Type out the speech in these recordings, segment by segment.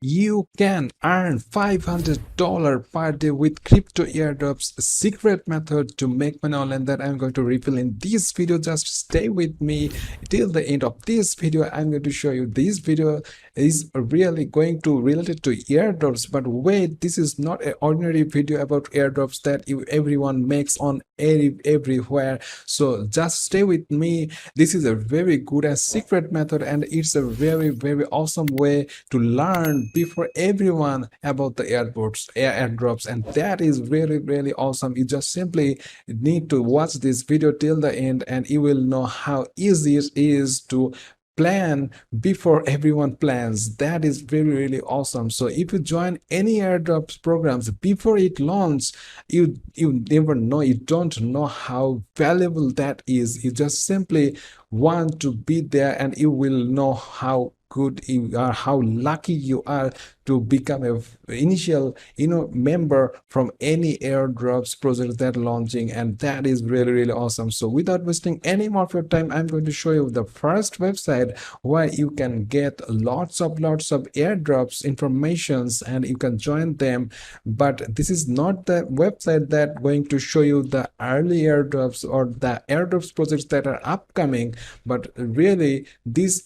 You can earn $500 per day with crypto airdrops, a secret method to make money online that I'm going to reveal in this video. Just stay with me till the end of this video. I'm going to show you this video is really going to related to airdrops. But wait, this is not an ordinary video about airdrops that everyone makes on everywhere. So just stay with me. This is a very good and secret method, and it's a very awesome way to learn before everyone about the airdrops, and that is really awesome. You just simply need to watch this video till the end, and you will know how easy it is to plan before everyone plans. That is really awesome. So if you join any airdrops programs before it launch, you never know, you don't know how valuable that is. You just simply want to be there, and you will know how good you are, how lucky you are to become a initial member from any airdrops project that launching, and that is really awesome. So without wasting any more of your time, I'm going to show you the first website where you can get lots of airdrops informations and you can join them. But this is not the website that going to show you the early airdrops or the airdrops projects that are upcoming, but really this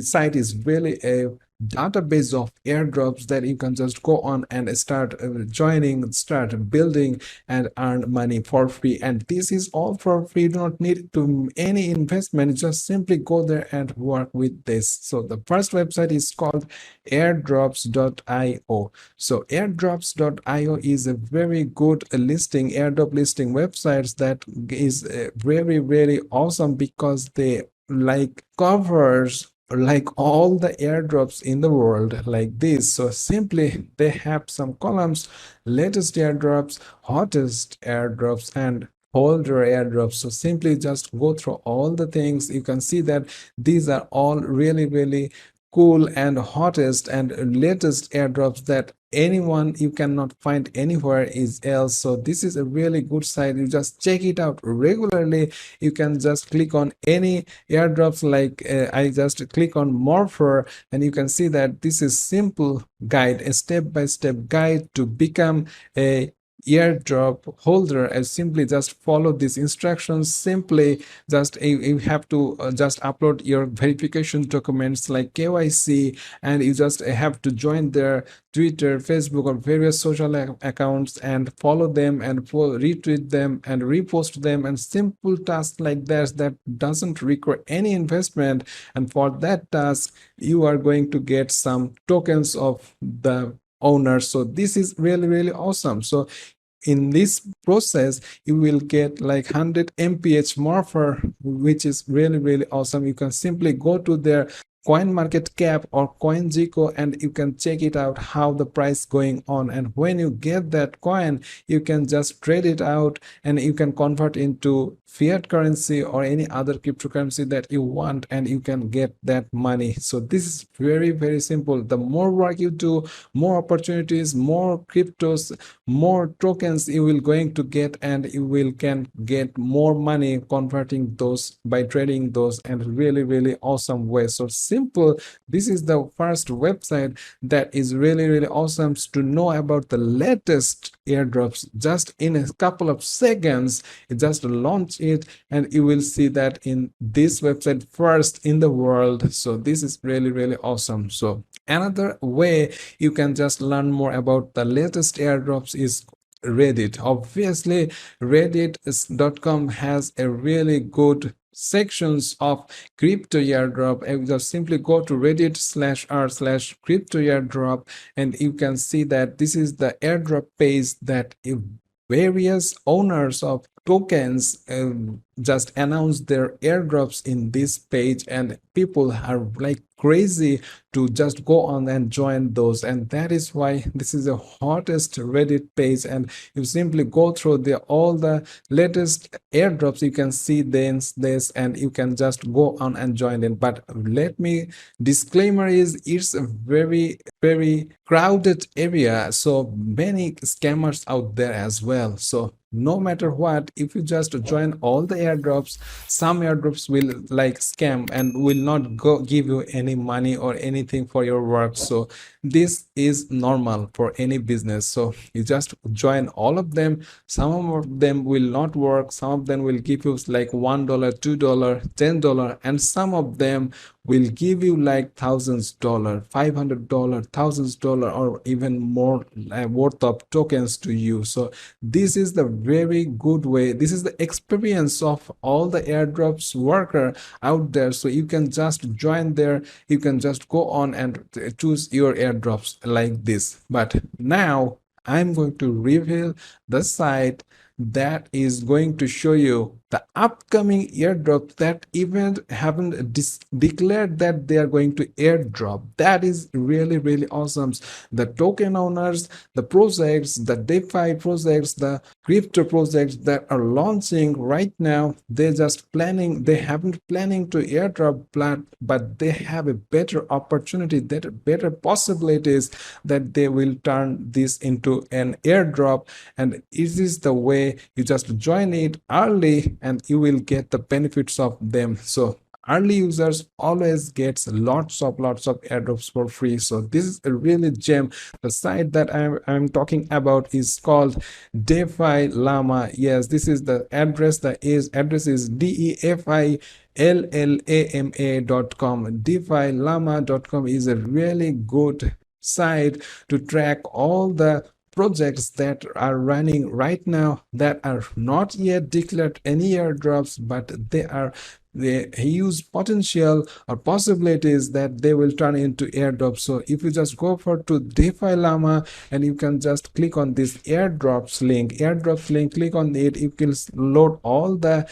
site is really a database of airdrops that you can just go on and start joining, start building, and earn money for free. And this is all for free. You do not need to any investment. Just simply go there and work with this. So the first website is called airdrops.io. so airdrops.io is a very good listing, airdrop listing websites that is very awesome, because they like covers like all the airdrops in the world like this. So simply they have some columns: latest airdrops, hottest airdrops, and older airdrops. So simply just go through all the things. You can see that these are all really cool and hottest and latest airdrops that anyone you cannot find anywhere is else. So this is a really good site. You just check it out regularly. You can just click on any airdrops, like I just click on Morpher, and you can see that this is simple guide, a step-by-step guide to become a airdrop holder. And simply just follow these instructions. Simply just you have to just upload your verification documents like KYC, and you just have to join their Twitter, Facebook, or various social accounts and follow them and retweet them and repost them, and simple tasks like that doesn't require any investment. And for that task you are going to get some tokens of the owner. So this is really awesome. So in this process you will get like 100 mph morpher, which is really awesome. You can simply go to their coin market cap or CoinGecko, and you can check it out how the price going on, and when you get that coin you can just trade it out, and you can convert into fiat currency or any other cryptocurrency that you want, and you can get that money. So this is very simple. The more work you do, more opportunities, more cryptos, more tokens you will going to get, and you will can get more money converting those by trading those, and really awesome way. So simple. This is the first website that is really awesome to know about the latest airdrops. Just in a couple of seconds you just launch it, and you will see that in this website first in the world. So this is really awesome. So another way you can just learn more about the latest airdrops is Reddit. Obviously reddit.com has a really good sections of crypto airdrop, and just simply go to reddit/r/crypto airdrop, and you can see that this is the airdrop page that various owners of tokens just announce their airdrops in this page, and people are like crazy to just go on and join those, and that is why this is the hottest Reddit page. And you simply go through all the latest airdrops, you can see this, and you can just go on and join it. But let me disclaimer is it's a very crowded area, so many scammers out there as well. So no matter what, if you just join all the airdrops, some airdrops will like scam and will not go give you any money or anything for your work. So this is normal for any business. So you just join all of them. Some of them will not work, some of them will give you like $1, $2, $10, and some of them will give you like thousands dollar, $500, thousands dollar, or even more worth of tokens to you. So this is the very good way, this is the experience of all the airdrops worker out there. So you can just join there, you can just go on and choose your airdrops like this. But now I'm going to reveal the site that is going to show you the upcoming airdrop that even haven't declared that they are going to airdrop. That is really, really awesome. The token owners, the projects, the DeFi projects, the crypto projects that are launching right now, they're just planning, they haven't planning to airdrop plan, but they have a better opportunity, that better possibilities that they will turn this into an airdrop. And it is the way you just join it early and you will get the benefits of them. So early users always gets lots of airdrops for free. So this is a really gem. The site that I'm talking about is called DeFi Llama. Yes, this is the address. The address is DeFiLLama.com. DeFiLlama.com is a really good site to track all the projects that are running right now that are not yet declared any airdrops, but they are the huge potential or possibilities that they will turn into airdrops. So if you just go for to DeFi Llama and you can just click on this airdrops link, click on it, you can load all the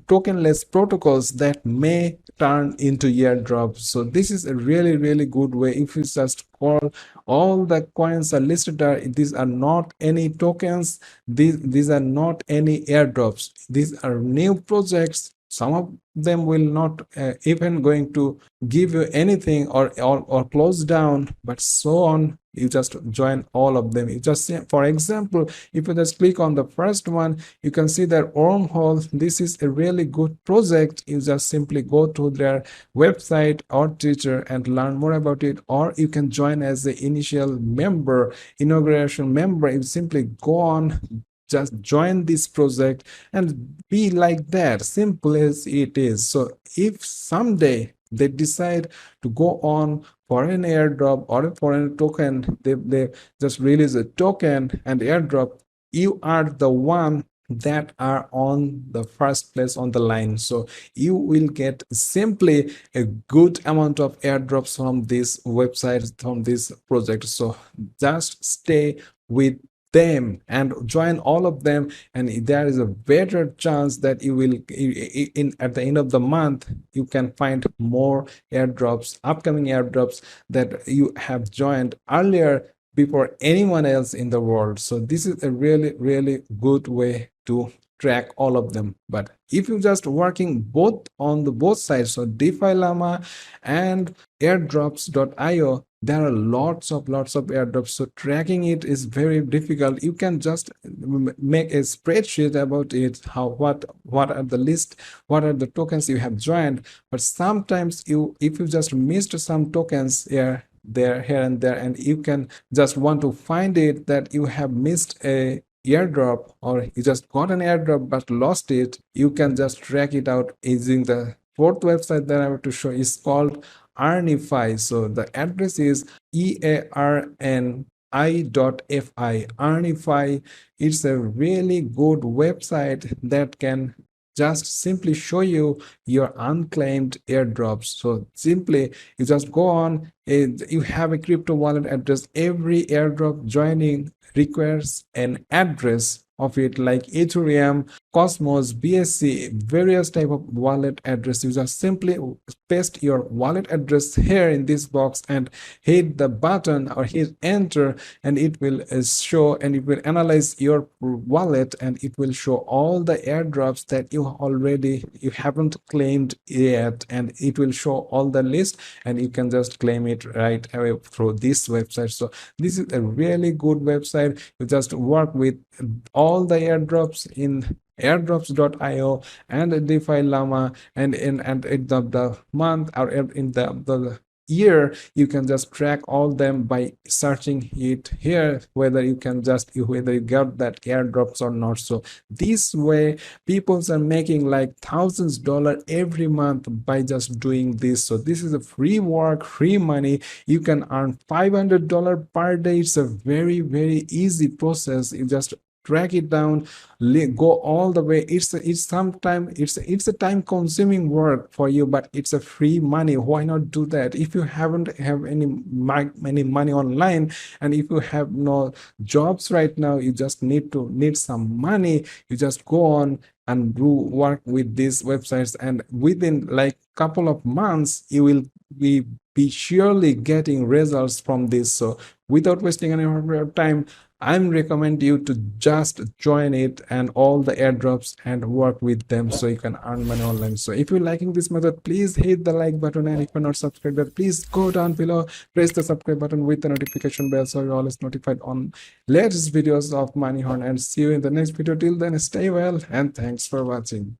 tokenless protocols that may turn into airdrops. So this is a really, really good way. If you just call all the coins are listed there, these are not any tokens, these are not any airdrops, these are new projects. Some of them will not even going to give you anything or close down, but so on. You just join all of them. You just see, for example, if you just click on the first one, you can see that wormhole. This is a really good project. You just simply go to their website or Twitter and learn more about it, or you can join as the initial member, inauguration member. You simply go on, just join this project and be like that, simple as it is. So if someday they decide to go on for an airdrop or a foreign token, they just release a token and airdrop, you are the one that are on the first place on the line. So you will get simply a good amount of airdrops from this website, from this project. So just stay with them and join all of them, and there is a better chance that you will at the end of the month you can find more airdrops, upcoming airdrops that you have joined earlier before anyone else in the world. So this is a really, really good way to track all of them. But if you just working both on the both sides, so DeFi Llama and airdrops.io, there are lots of airdrops, so tracking it is very difficult. You can just make a spreadsheet about it, how what are the list, what are the tokens you have joined. But sometimes if you just missed some tokens here and there, and you can just want to find it that you have missed a airdrop, or you just got an airdrop but lost it, you can just track it out using the fourth website that I want to show. Is called Earnify. So the address is EARNI.fi. Earnify. It's a really good website that can just simply show you your unclaimed airdrops. So simply you just go on, you have a crypto wallet address. Every airdrop joining requires an address of it, like Ethereum, Cosmos, BSC, various type of wallet address. You just simply paste your wallet address here in this box and hit the button or hit enter, and it will show, and it will analyze your wallet, and it will show all the airdrops that you haven't claimed yet, and it will show all the list, and you can just claim it right away through this website. So this is a really good website. You just work with all the airdrops in airdrops.io and DeFi Llama, and in the month or in the year, you can just track all them by searching it here, whether you can just whether you get that airdrops or not. So this way people are making like thousands dollar every month by just doing this. So this is a free work, free money. You can earn $500 per day. It's a very easy process. You just track it down, go all the way. It's sometimes it's a time consuming work for you, but it's a free money. Why not do that? If you haven't have any money online, and if you have no jobs right now, you just need some money, you just go on and do work with these websites, and within like couple of months you will be surely getting results from this. So without wasting any of your time, I'm recommend you to just join it and all the airdrops and work with them so you can earn money online. So if you're liking this method, please hit the like button, and if you're not subscribed, please go down below, press the subscribe button with the notification bell so you're always notified on latest videos of Money Horn. And see you in the next video. Till then, stay well and thanks for watching.